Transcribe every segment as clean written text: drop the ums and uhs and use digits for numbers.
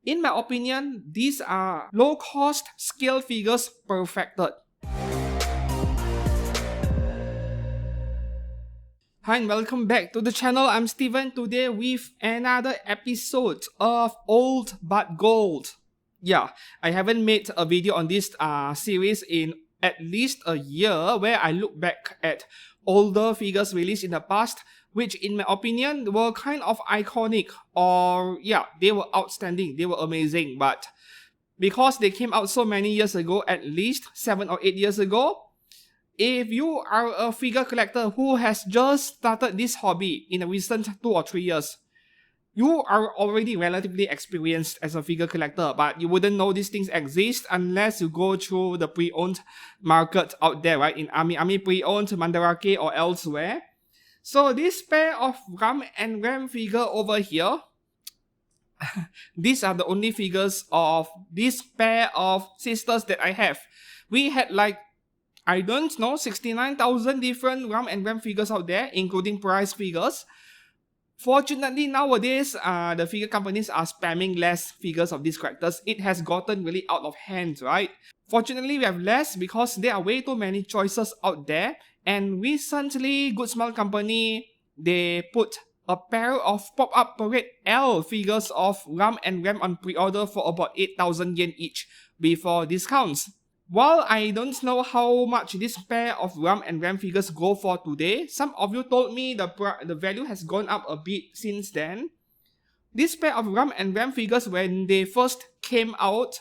In my opinion, these are low-cost scale figures perfected. Hi and welcome back to the channel. I'm Steven today with another episode of Old But Gold. Yeah, I haven't made a video on this series in at least a year where I look back at older figures released in the past, which in my opinion were kind of iconic, or yeah, they were outstanding, they were amazing, but because they came out so many years ago, at least 7 or 8 years ago, if you are a figure collector who has just started this hobby in the recent 2 or 3 years, you are already relatively experienced as a figure collector, but you wouldn't know these things exist unless you go through the pre-owned market out there, right? In Ami Pre-owned, Mandarake, or elsewhere. So this pair of Ram and Rem figure over here, these are the only figures of this pair of sisters that I have. We had like, I don't know, 69,000 different Ram and Rem figures out there, including prize figures. Fortunately, nowadays, the figure companies are spamming less figures of these characters. It has gotten really out of hand, right? Fortunately, we have less because there are way too many choices out there. And recently, Good Smile Company, they put a pair of pop-up Parade L figures of Ram and Rem on pre-order for about 8,000 yen each before discounts. While I don't know how much this pair of Ram and Rem figures go for today, some of you told me the value has gone up a bit since then. This pair of Ram and Rem figures, when they first came out,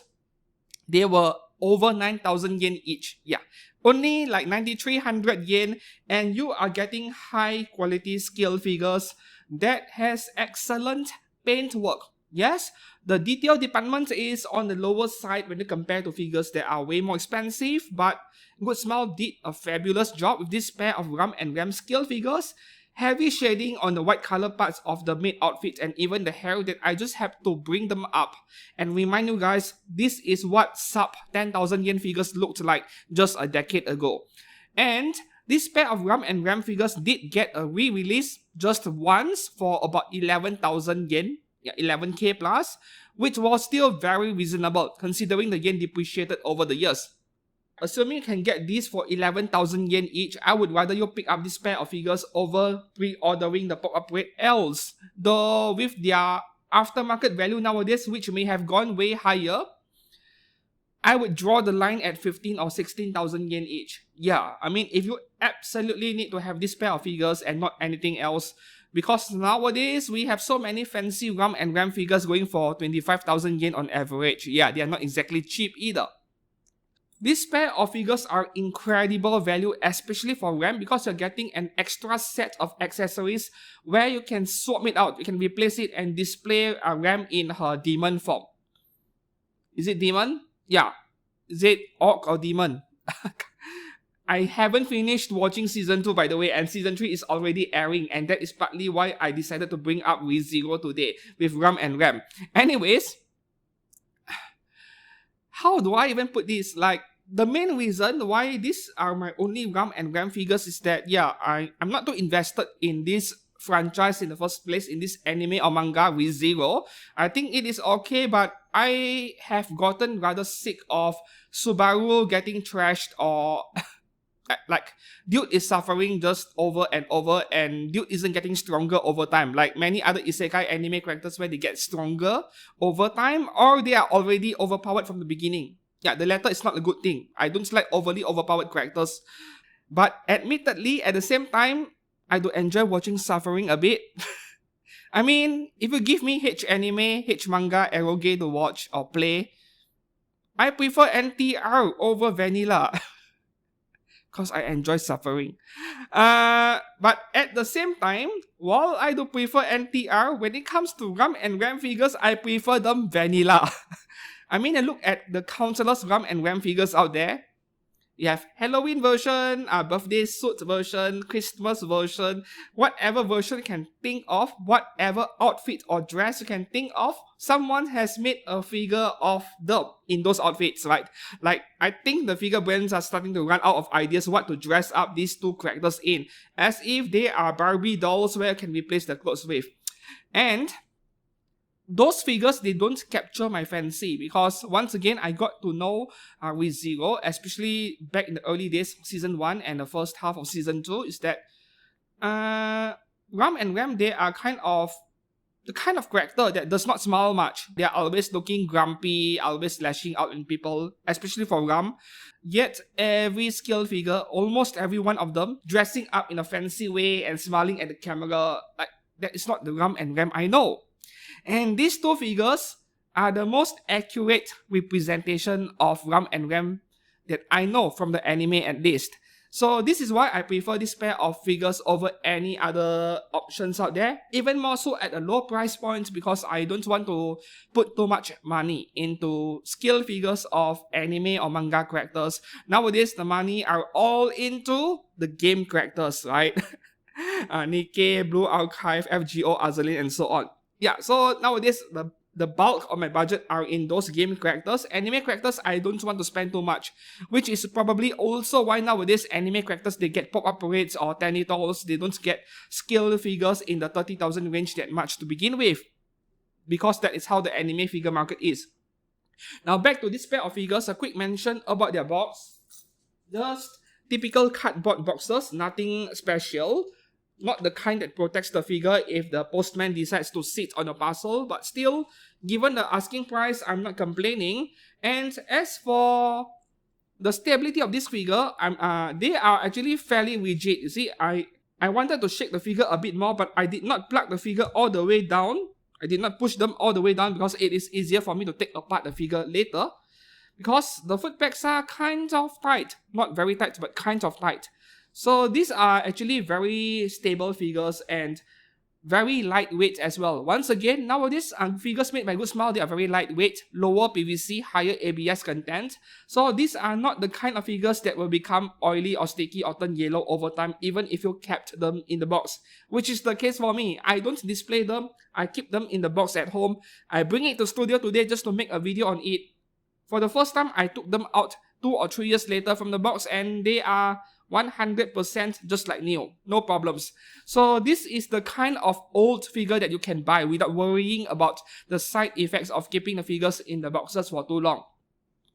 they were over 9,000 yen each. Yeah, only like 9,300 yen, and you are getting high quality scale figures that has excellent paintwork. Yes, the detail department is on the lower side when you compare to figures that are way more expensive, but Good Smile did a fabulous job with this pair of Ram and Rem scale figures. Heavy shading on the white color parts of the maid outfit and even the hair that I just have to bring them up and remind you guys, this is what sub 10,000 yen figures looked like just a decade ago. And this pair of Ram and Rem figures did get a re-release just once for about 11,000 yen. Yeah, 11k plus, which was still very reasonable considering the yen depreciated over the years. Assuming you can get these for 11,000 yen each, I would rather you pick up this pair of figures over pre-ordering the pop-up Parade Ls. Though with their aftermarket value nowadays, which may have gone way higher, I would draw the line at 15 or 16,000 yen each. Yeah, I mean, if you absolutely need to have this pair of figures and not anything else, because nowadays, we have so many fancy Ram and Rem figures going for 25,000 yen on average. Yeah, they are not exactly cheap either. This pair of figures are incredible value, especially for Rem, because you're getting an extra set of accessories where you can swap it out. You can replace it and display a Rem in her demon form. Is it demon? Yeah. Is it orc or demon? I haven't finished watching season 2 by the way, and season 3 is already airing, and that is partly why I decided to bring up ReZero today with Ram and Rem. Anyways, how do I even put this? Like, the main reason why these are my only Ram and Rem figures is that, yeah, I'm not too invested in this franchise in the first place, in this anime or manga ReZero. I think it is okay, but I have gotten rather sick of Subaru getting trashed, or like, dude is suffering just over and over, and dude isn't getting stronger over time, like many other isekai anime characters where they get stronger over time, or they are already overpowered from the beginning. Yeah, the latter is not a good thing. I don't like overly overpowered characters. But admittedly, at the same time, I do enjoy watching suffering a bit. I mean, if you give me H anime, H manga, eroge to watch or play, I prefer NTR over vanilla. Because I enjoy suffering. But at the same time, while I do prefer NTR, when it comes to Ram and Rem figures, I prefer them vanilla. I mean, I look at the countless Ram and Rem figures out there. You have Halloween version, birthday suit version, Christmas version, whatever version you can think of, whatever outfit or dress you can think of, someone has made a figure of them in those outfits, right? Like, I think the figure brands are starting to run out of ideas what to dress up these two characters in, as if they are Barbie dolls where you can replace the clothes with. And those figures, they don't capture my fancy, because once again, I got to know with Zero, especially back in the early days of Season 1 and the first half of Season 2, is that Ram and Rem, they are the kind of character that does not smile much. They are always looking grumpy, always lashing out in people, especially for Ram. Yet every skill figure, almost every one of them, dressing up in a fancy way and smiling at the camera, like that is not the Ram and Rem I know. And these two figures are the most accurate representation of Ram and Rem that I know from the anime at least. So this is why I prefer this pair of figures over any other options out there, even more so at a low price point, because I don't want to put too much money into skill figures of anime or manga characters. Nowadays, the money are all into the game characters, right? Nikkei, Blue Archive, FGO, Azalin, and so on. Yeah, so nowadays, the bulk of my budget are in those game characters. Anime characters, I don't want to spend too much, which is probably also why nowadays anime characters, they get pop-up parades or Tenitals. They don't get skill figures in the 30,000 range that much to begin with, because that is how the anime figure market is. Now back to this pair of figures, a quick mention about their box. Just typical cardboard boxes, nothing special. Not the kind that protects the figure if the postman decides to sit on a parcel, but still, given the asking price, I'm not complaining. And as for the stability of this figure, they are actually fairly rigid. You see, I wanted to shake the figure a bit more, but I did not plug the figure all the way down. I did not push them all the way down because it is easier for me to take apart the figure later. Because the foot pegs are kind of tight. Not very tight, but kind of tight. So these are actually very stable figures and very lightweight as well. Once again, nowadays, figures made by Good Smile, they are very lightweight, lower PVC, higher ABS content. So these are not the kind of figures that will become oily or sticky or turn yellow over time, even if you kept them in the box, which is the case for me. I don't display them, I keep them in the box at home. I bring it to studio today just to make a video on it. For the first time, I took them out 2 or 3 years later from the box, and they are 100% just like new, no problems. So this is the kind of old figure that you can buy without worrying about the side effects of keeping the figures in the boxes for too long.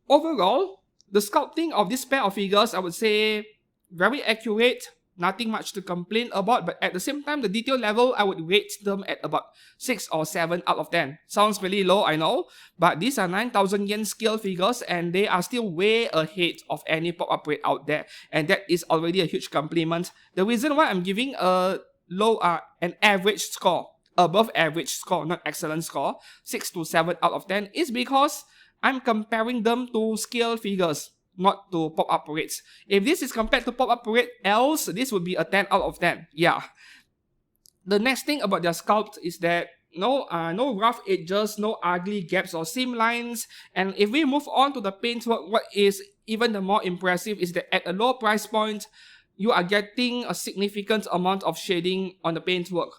Overall, the sculpting of this pair of figures, I would say, very accurate, nothing much to complain about, but at the same time, the detail level, I would rate them at about 6 or 7 out of 10. Sounds really low, I know, but these are 9,000 yen scale figures, and they are still way ahead of any pop-up rate out there, and that is already a huge compliment. The reason why I'm giving a low, an average score, above average score, not excellent score, 6 to 7 out of 10, is because I'm comparing them to scale figures, not to pop-up parades. If this is compared to pop-up parade, else this would be a 10 out of 10. Yeah. The next thing about their sculpt is that no rough edges, no ugly gaps or seam lines. And if we move on to the paintwork, what is even the more impressive is that at a low price point, you are getting a significant amount of shading on the paintwork.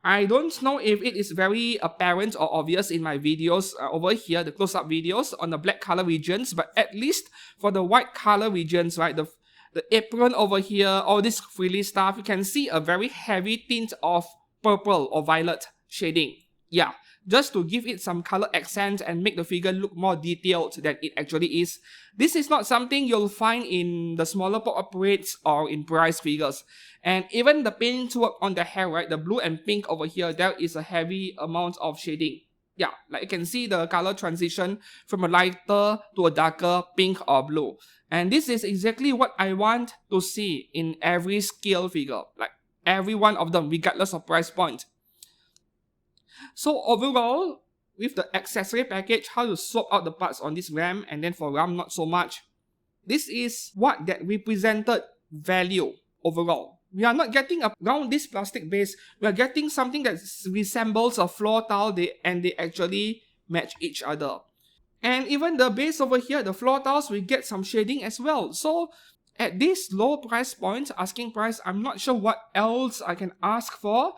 I don't know if it is very apparent or obvious in my videos over here, the close-up videos on the black color regions, but at least for the white color regions, right, the apron over here, all this frilly stuff, you can see a very heavy tint of purple or violet shading. Yeah, just to give it some color accent and make the figure look more detailed than it actually is. This is not something you'll find in the smaller pop-up parades or in price figures. And even the paintwork on the hair, right, the blue and pink over here, there is a heavy amount of shading. Yeah, like you can see the color transition from a lighter to a darker pink or blue. And this is exactly what I want to see in every scale figure, like every one of them, regardless of price point. So overall, with the accessory package, how to swap out the parts on this RAM, and then for RAM not so much, this is what that represented value overall. We are not getting around this plastic base, we are getting something that resembles a floor tile, and they actually match each other. And even the base over here, the floor tiles, we get some shading as well. So at this low price point, asking price, I'm not sure what else I can ask for.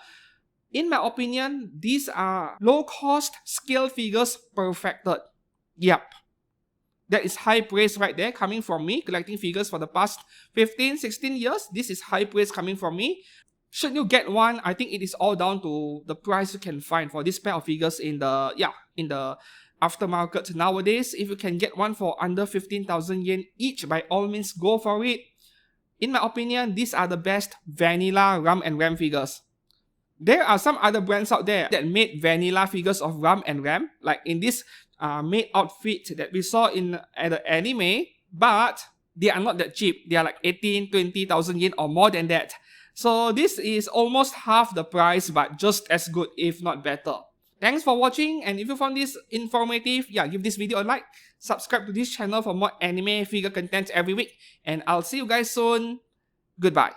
In my opinion, these are low-cost scale figures perfected. Yep. That is high praise right there coming from me, collecting figures for the past 15, 16 years. This is high praise coming from me. Should you get one, I think it is all down to the price you can find for this pair of figures in the aftermarket nowadays. If you can get one for under 15,000 yen each, by all means go for it. In my opinion, these are the best vanilla Ram and Rem figures. There are some other brands out there that made vanilla figures of Ram and Rem, like in this maid outfit that we saw at the anime, but they are not that cheap. They are like 20,000 yen or more than that. So this is almost half the price, but just as good, if not better. Thanks for watching, and if you found this informative, give this video a like, subscribe to this channel for more anime figure content every week, and I'll see you guys soon. Goodbye.